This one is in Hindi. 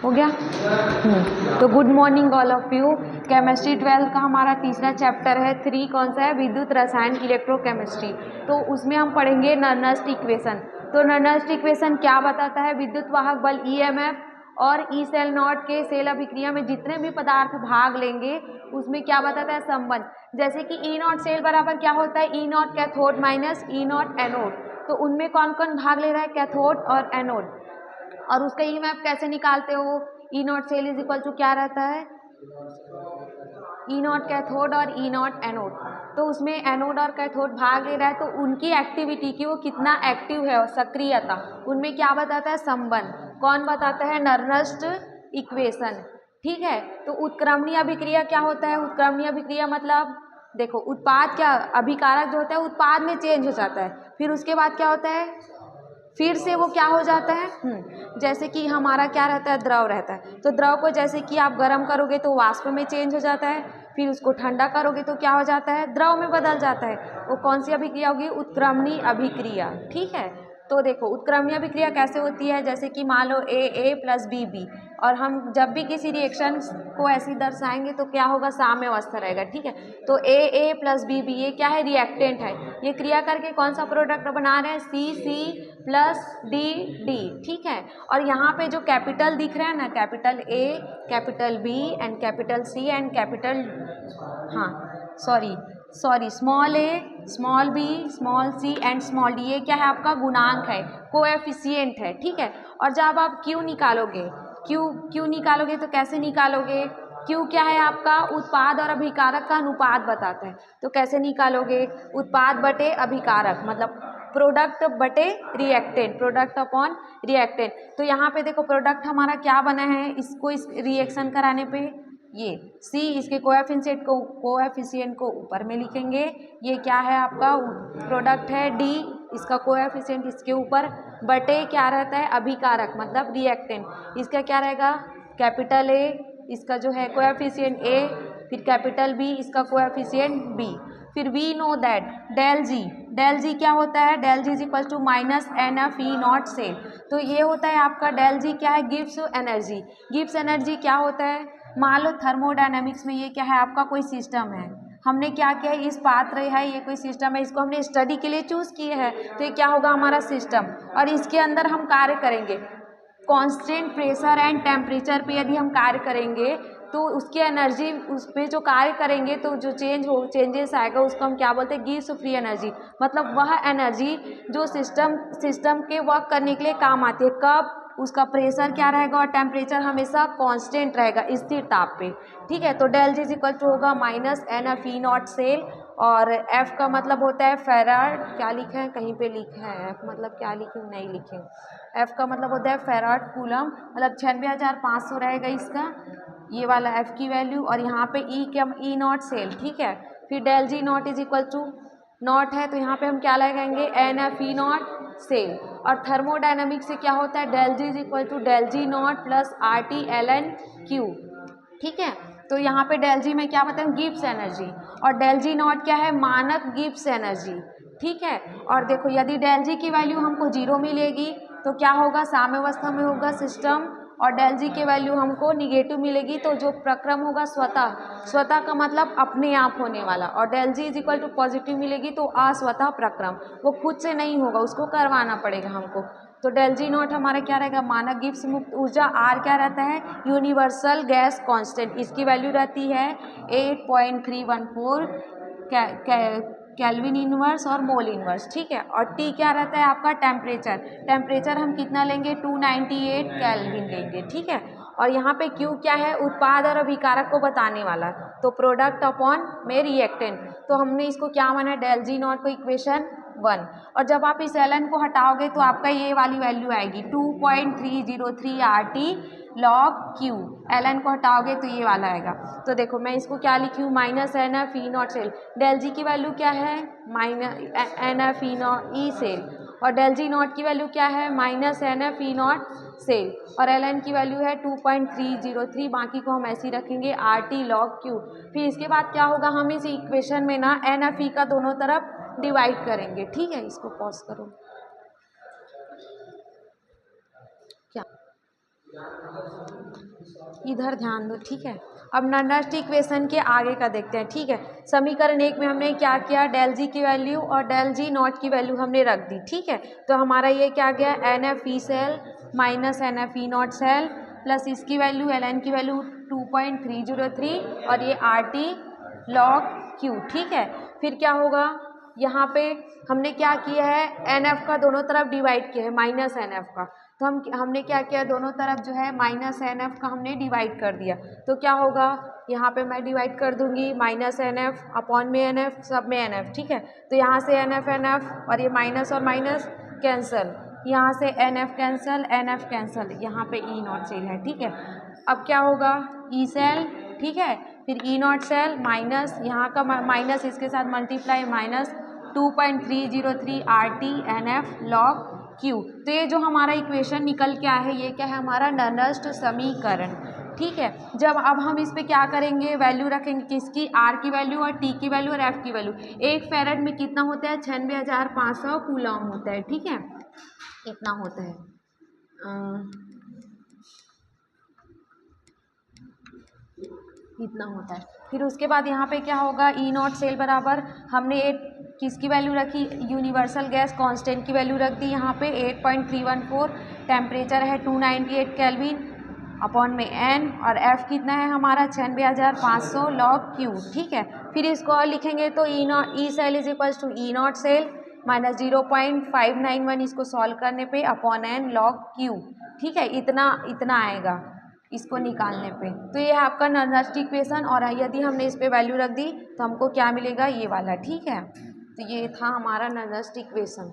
हो गया। तो good morning all of you. Chemistry 12 का हमारा तीसरा चैप्टर है 3, कौन सा है? विद्युत रसायन, इलेक्ट्रोकेमिस्ट्री। तो उसमें हम पढ़ेंगे नर्नस्ट इक्वेशन। तो नर्नस्ट इक्वेशन क्या बताता है? विद्युत वाहक बल ईएमएफ और ई सेल नॉट के सेल अभिक्रिया में जितने भी पदार्थ भाग लेंगे उसमें क्या बताता है? संबंध। जैसे कि ई नॉट सेल बराबर क्या होता है? E naught cathode minus E naught anode. तो उनमें कौन कौन भाग ले रहा है? कैथोड और एनोड। और उसका ई मैप कैसे निकालते हो? E not cell is equal to क्या रहता है? ई नॉट कैथोड और ई नॉट एनोड। तो उसमें एनोड और कैथोड भाग ले रहा है तो उनकी एक्टिविटी की वो कितना एक्टिव है और सक्रियता, उनमें क्या बताता है? संबंध। कौन बताता है? Nernst equation. ठीक है। तो उत्क्रमणीय अभिक्रिया क्या होता है? उत्क्रमणीय अभिक्रिया मतलब देखो, उत्पाद क्या, अभिकारक जो होता है उत्पाद में चेंज हो जाता है, फिर उसके बाद क्या होता है? फिर से वो क्या हो जाता है? जैसे कि हमारा क्या रहता है? द्रव रहता है। तो द्रव को जैसे कि आप गर्म करोगे तो वाष्प में चेंज हो जाता है, फिर उसको ठंडा करोगे तो क्या हो जाता है? द्रव में बदल जाता है। वो कौन सी अभिक्रिया होगी? उत्क्रमणीय अभिक्रिया। ठीक है। तो देखो उत्क्रमणीय अभिक्रिया कैसे होती है? जैसे कि मान लो ए प्लस बी बी, और हम जब भी किसी रिएक्शन को ऐसे दर्शाएंगे तो क्या होगा? साम्य अवस्था रहेगा। ठीक है। तो ए प्लस बी बी ये क्या है? रिएक्टेंट है। ये क्रिया करके कौन सा प्रोडक्ट बना रहे हैं? C plus d d. ठीक है। और यहाँ पे जो कैपिटल दिख रहा है ना, capital A, capital B and capital C and capital, हाँ sorry small a, small b, small c and small d, ये क्या है? आपका गुणांक है, कोएफिशिएंट है। ठीक है। और जब आप क्यू निकालोगे, क्यू निकालोगे तो कैसे निकालोगे? क्यू क्या है? आपका उत्पाद और अभिकारक का अनुपात बताता है। तो कैसे निकालोगे? उत्पाद बटे अभिकारक, मतलब प्रोडक्ट बटे रिएक्टेंट, प्रोडक्ट अपॉन रिएक्टेंट। तो यहाँ पे देखो प्रोडक्ट हमारा क्या बना है? इसको इस रिएक्शन कराने पे ये सी, इसके कोएफिशिएंट को ऊपर में लिखेंगे। ये क्या है? आपका प्रोडक्ट है डी, इसका कोएफिशिएंट इसके ऊपर, बटे क्या रहता है? अभिकारक मतलब रिएक्टेंट। इसका क्या रहेगा? कैपिटल ए, इसका जो है कोएफिशिएंट ए, फिर कैपिटल बी, इसका कोएफिशिएंट बी। फिर we know that del g क्या होता है? Del ji is equal to minus n F E not cell. तो ये होता है आपका डेल जी क्या है? Gives energy. गिव्स एनर्जी क्या होता है? मान लो थर्मोडायनेमिक्स में ये क्या है? आपका कोई सिस्टम है, हमने क्या किया है? इस पात्र है, ये कोई सिस्टम है, इसको हमने स्टडी के लिए चूज किए हैं, तो ये क्या होगा? हमारा सिस्टम। और इसके अंदर हम कार्य करेंगे कांस्टेंट प्रेशर एंड टेम्परेचर पे। यदि हम कार्य करेंगे तो उसकी एनर्जी, उस पर जो कार्य करेंगे तो जो चेंजेस आएगा उसको हम क्या बोलते हैं? Gives free energy. मतलब वह एनर्जी जो सिस्टम के वर्क करने के लिए काम आती है। कब? उसका प्रेशर क्या रहेगा और टेम्परेचर हमेशा कांस्टेंट रहेगा, स्थिर ताप पे। ठीक है। तो del ji is equal to होगा minus n F E not cell. और एफ का मतलब होता है फेराड, क्या लिखे हैं? कहीं पे लिखा है एफ मतलब क्या लिखे? नहीं लिखे। एफ का मतलब होता है फेराड कूलम, मतलब 96,500 रहेगा इसका, ये वाला एफ की वैल्यू। और यहाँ पे ई क्या? E not cell. ठीक है। फिर del ji not is equal to not है तो यहाँ पे हम क्या लगाएंगे? N F E not cell. और थर्मोडायनामिक्स से क्या होता है? Del ji is equal to del ji not plus r t l n q. ठीक है। तो यहाँ पे डेल जी में क्या बताएं? Gibbs energy. और डेल जी नॉट क्या है? मानक गिब्स एनर्जी। ठीक है। और देखो यदि डेल जी की वैल्यू हमको 0 मिलेगी तो क्या होगा? साम्यावस्था में होगा सिस्टम। और डेल जी की वैल्यू हमको निगेटिव मिलेगी तो जो प्रक्रम होगा स्वतः का मतलब अपने आप होने वाला। और del ji is equal to positive मिलेगी तो अस्वतः प्रक्रम, वो खुद से नहीं होगा, उसको करवाना पड़ेगा हमको। तो डेल जी नॉट हमारा क्या रहेगा? मानक गिब्स मुक्त ऊर्जा। आर क्या रहता है? यूनिवर्सल गैस कांस्टेंट, इसकी वैल्यू रहती है 8.314 केल्विन इनवर्स और मोल इनवर्स। ठीक है। और टी क्या रहता है? आपका टेम्परेचर हम कितना लेंगे? 298 केल्विन लेंगे। ठीक है। और यहाँ पे क्यू क्या है? उत्पाद और अभिकारक को बताने वाला, तो प्रोडक्ट अपॉन में रिएक्टेंट। तो हमने इसको क्या माना? डेल जी नॉट को इक्वेशन 1। और जब आप इस एल को हटाओगे तो आपका ये वाली वैल्यू आएगी 2.303 r T log Q. L को हटाओगे तो ये वाला आएगा। तो देखो मैं इसको क्या लिखी हूँ? Minus n F E not cell. Del G की वैल्यू क्या है? Minus n F E naught E cell. और डेल जी नॉट की वैल्यू क्या है? Minus n F E not cell. और एल एन की वैल्यू है 2.303, बाकी को हम ऐसे ही रखेंगे आर टी लॉग क्यू। फिर इसके बाद क्या होगा? हम इस इक्वेशन में ना एन एफ ई का दोनों तरफ डिवाइड करेंगे। ठीक है। इसको पॉज करो। क्या इधर ध्यान दो, ठीक है। अब नॉनस्ट इक्वेशन के आगे का देखते हैं, ठीक है। समीकरण 1 में हमने क्या किया, डेल जी की वैल्यू और डेल जी नॉट की वैल्यू हमने रख दी, ठीक है। तो हमारा ये क्या गया, n F e cell minus n F E not cell plus इसकी वैल्यू एल एन की वैल्यू 2.303 और ये आर टी लॉग क्यू, ठीक है। फिर क्या होगा, यहाँ पे हमने क्या किया है, एन एफ का दोनों तरफ डिवाइड किया है माइनस एन एफ का। तो हमने क्या किया, दोनों तरफ जो है माइनस एन एफ का हमने डिवाइड कर दिया। तो क्या होगा, यहाँ पे मैं डिवाइड कर दूंगी माइनस एन एफ अपॉन में एन एफ, सब में एन एफ, ठीक है। तो यहाँ से एन एफ और ये माइनस और माइनस कैंसल, यहाँ से एन एफ कैंसल, यहाँ पे ई नॉट सेल है, ठीक है। अब क्या होगा, ई सेल, ठीक है, फिर ई नॉट सेल माइनस यहाँ का माइनस इसके साथ multiply minus 2.303 r t n f log q. तो ये जो हमारा इक्वेशन निकल के आया है, ये क्या है, हमारा नॉनस्ट समीकरण, ठीक है। जब अब हम इस पे क्या करेंगे, वैल्यू रखेंगे किसकी, आर की वैल्यू और टी की वैल्यू और एफ की वैल्यू। 1 फैरेड में कितना होता है, 96,500 कूलम होता है, ठीक है, इतना होता है। इतना होता है। फिर उसके बाद यहाँ पे क्या होगा, ई नॉट सेल बराबर हमने किसकी वैल्यू रखी, यूनिवर्सल गैस कांस्टेंट की वैल्यू रख दी यहाँ पे 8.314, टेम्परेचर है 298 केल्विन अपॉन में एन, और एफ कितना है हमारा 96,500 लॉग क्यू, ठीक है। फिर इसको और लिखेंगे तो e cell is equals to e not cell minus 0.591, इसको सॉल्व करने पे अपॉन एन लॉग क्यू, ठीक है। इतना आएगा इसको निकालने पे। तो ये है आपका नॉनस्ट इक्वेशन, और यदि हमने इस पे वैल्यू रख दी तो हमको क्या मिलेगा, ये वाला, ठीक है। तो ये था हमारा नॉनस्ट इक्वेशन।